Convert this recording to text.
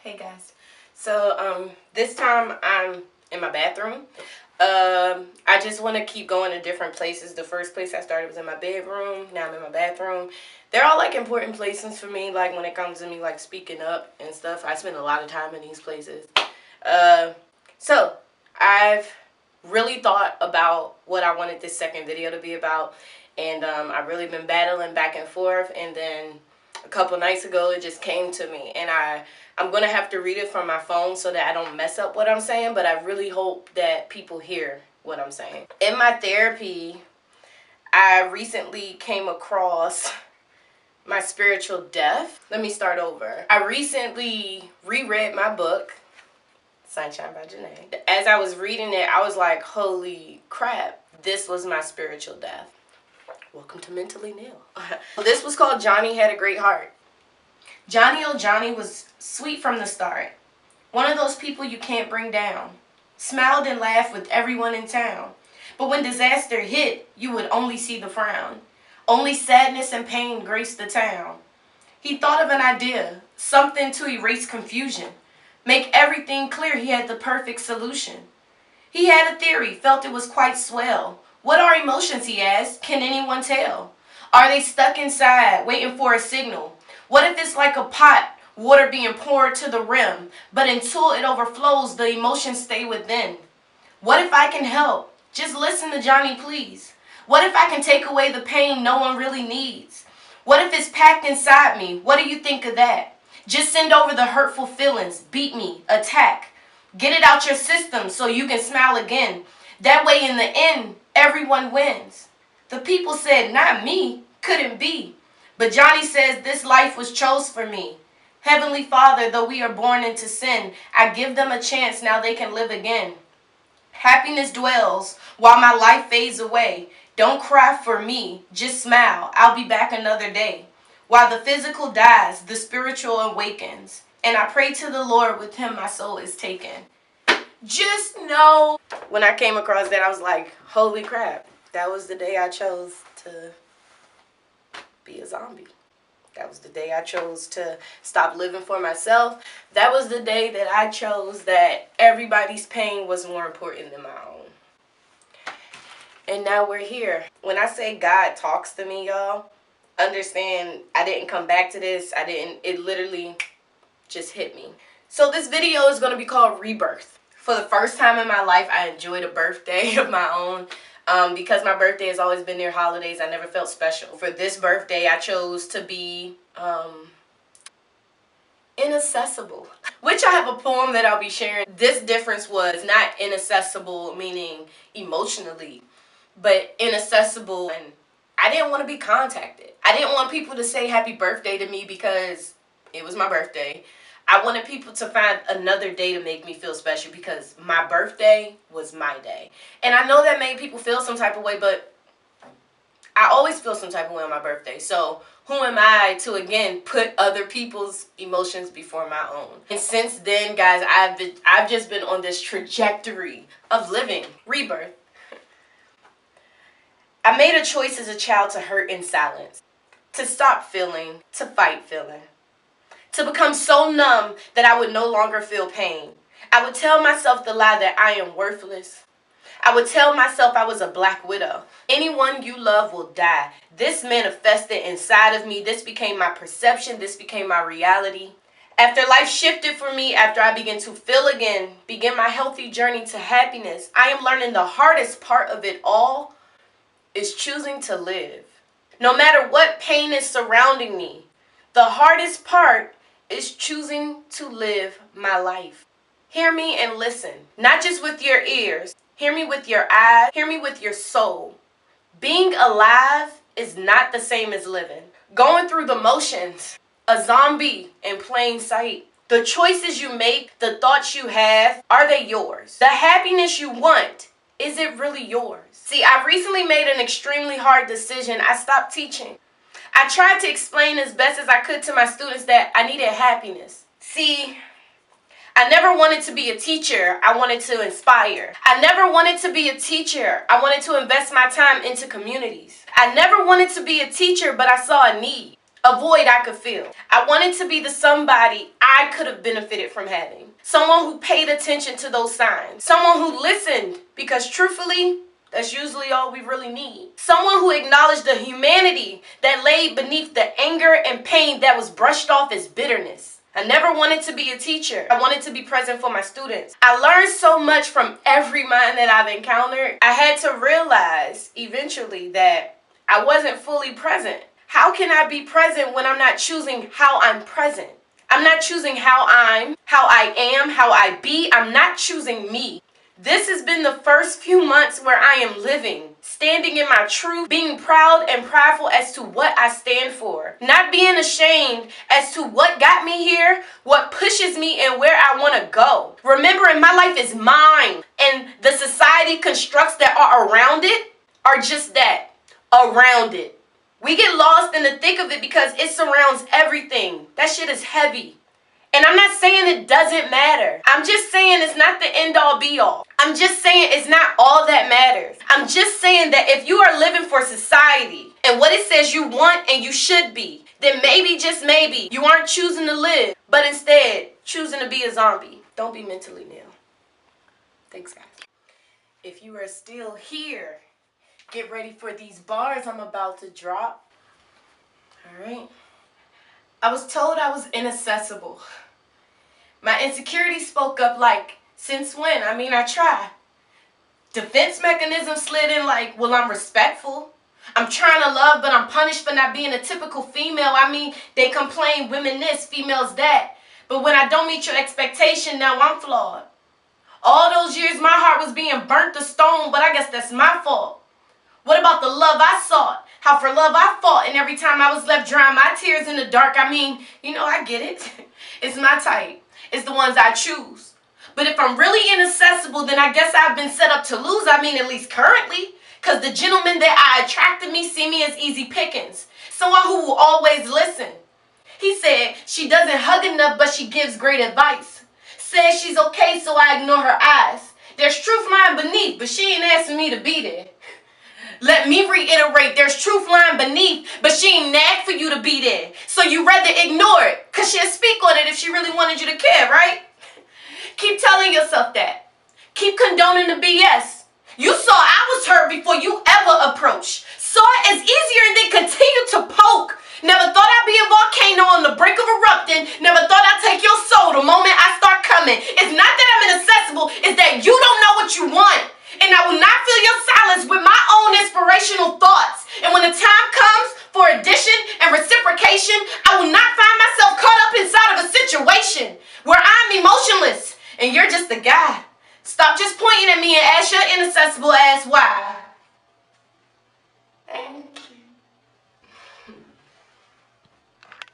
Hey guys. So this time I'm in my bathroom. I just want to keep going to different places. The first place I started was in my bedroom. Now I'm in my bathroom. They're all like important places for me. Like when it comes to me like speaking up and stuff, I spend a lot of time in these places. So I've really thought about what I wanted this second video to be about, and I've really been battling back and forth, and then a couple nights ago it just came to me, and I'm gonna have to read it from my phone so that I don't mess up what I'm saying, but I really hope that people hear what I'm saying. In my therapy, I recently came across my spiritual death. Let me start over. I recently reread my book, Sunshine by Janae. As I was reading it, I was like, holy crap, this was my spiritual death. Welcome to Mentally Nil. This was called Johnny Had a Great Heart. Johnny, oh Johnny, was sweet from the start. One of those people you can't bring down. Smiled and laughed with everyone in town. But when disaster hit, you would only see the frown. Only sadness and pain graced the town. He thought of an idea, something to erase confusion. Make everything clear, he had the perfect solution. He had a theory, felt it was quite swell. What are emotions, he asked, can anyone tell? Are they stuck inside, waiting for a signal? What if it's like a pot, water being poured to the rim, but until it overflows, the emotions stay within? What if I can help? Just listen to Johnny, please. What if I can take away the pain no one really needs? What if it's packed inside me? What do you think of that? Just send over the hurtful feelings, beat me, attack. Get it out your system so you can smile again. That way in the end, everyone wins. The people said, not me, couldn't be. But Johnny says this life was chose for me. Heavenly Father, though we are born into sin, I give them a chance now they can live again. Happiness dwells while my life fades away. Don't cry for me, just smile, I'll be back another day. While the physical dies, the spiritual awakens. And I pray to the Lord, with him my soul is taken. Just know, when I came across that, I was like, holy crap, that was the day I chose to be a zombie. That was the day I chose to stop living for myself. That was the day that I chose that everybody's pain was more important than my own. And now we're here. When I say God talks to me, y'all, understand I didn't come back to this. It literally just hit me. So this video is going to be called Rebirth. For the first time in my life, I enjoyed a birthday of my own. Because my birthday has always been near holidays, I never felt special. For this birthday, I chose to be inaccessible. Which I have a poem that I'll be sharing. This difference was not inaccessible, meaning emotionally, but inaccessible, and I didn't want to be contacted. I didn't want people to say happy birthday to me because it was my birthday. I wanted people to find another day to make me feel special because my birthday was my day. And I know that made people feel some type of way, but I always feel some type of way on my birthday. So who am I to, again, put other people's emotions before my own? And since then, guys, I've just been on this trajectory of living. Rebirth. I made a choice as a child to hurt in silence, to stop feeling, to fight feeling, to become so numb that I would no longer feel pain. I would tell myself the lie that I am worthless. I would tell myself I was a black widow. Anyone you love will die. This manifested inside of me. This became my perception. This became my reality. After life shifted for me, after I began to feel again, begin my healthy journey to happiness, I am learning the hardest part of it all is choosing to live. No matter what pain is surrounding me, the hardest part is choosing to live my life. Hear me and listen, not just with your ears. Hear me with your eyes. Hear me with your soul. Being alive is not the same as living. Going through the motions, a zombie in plain sight. The choices you make, the thoughts you have, are they yours? The happiness you want, is it really yours? See, I recently made an extremely hard decision. I stopped teaching. I tried to explain as best as I could to my students that I needed happiness. See, I never wanted to be a teacher. I wanted to inspire. I never wanted to be a teacher. I wanted to invest my time into communities. I never wanted to be a teacher, but I saw a need. a void I could fill. I wanted to be the somebody I could have benefited from having. Someone who paid attention to those signs. Someone who listened, because truthfully, that's usually all we really need. Someone who acknowledged the humanity that lay beneath the anger and pain that was brushed off as bitterness. I never wanted to be a teacher. I wanted to be present for my students. I learned so much from every mind that I've encountered. I had to realize eventually that I wasn't fully present. How can I be present when I'm not choosing how I'm present? I'm not choosing how I am, how I be. I'm not choosing me. This has been the first few months where I am living, standing in my truth, being proud and prideful as to what I stand for, not being ashamed as to what got me here, what pushes me, and where I want to go. Remembering my life is mine, and the society constructs that are around it are just that, around it. We get lost in the thick of it because it surrounds everything. That shit is heavy. And I'm not saying it doesn't matter. I'm just saying it's not the end all be all. I'm just saying it's not all that matters. I'm just saying that if you are living for society and what it says you want and you should be, then maybe, just maybe, you aren't choosing to live, but instead choosing to be a zombie. Don't be mentally nil. Thanks, guys. If you are still here, get ready for these bars I'm about to drop. All right. I was told I was inaccessible. My insecurity spoke up like, since when? I mean, I try. Defense mechanism slid in like, well, I'm respectful. I'm trying to love, but I'm punished for not being a typical female. I mean, they complain, women this, females that. But when I don't meet your expectation, now I'm flawed. All those years, my heart was being burnt to stone, but I guess that's my fault. What about the love I sought? How for love I fought, and every time I was left drying my tears in the dark. I mean, you know, I get it. It's my type. It's the ones I choose. But if I'm really inaccessible, then I guess I've been set up to lose. I mean, at least currently. Because the gentlemen that I attracted me see me as easy pickings. Someone who will always listen. He said she doesn't hug enough, but she gives great advice. Says she's okay, so I ignore her eyes. There's truth lying beneath, but she ain't asking me to be there. Let me reiterate, there's truth lying beneath, but she ain't nag for you to be there. So you rather ignore it, because she'll speak on it if she really wanted you to care, right? Keep telling yourself that. Keep condoning the BS. You saw I was hurt before you ever approached. Saw it as easier and then continued to poke. Never thought I'd be a volcano on the brink of erupting. Never thought I'd take your soul the moment I start coming. It's not that I'm inaccessible, it's that you don't know what you want. And I will not fill your silence with my own inspirational thoughts. And when the time comes for addition and reciprocation, I will not find myself caught up inside of a situation where I'm emotionless and you're just a guy. Stop just pointing at me and ask your inaccessible ass why. Thank you.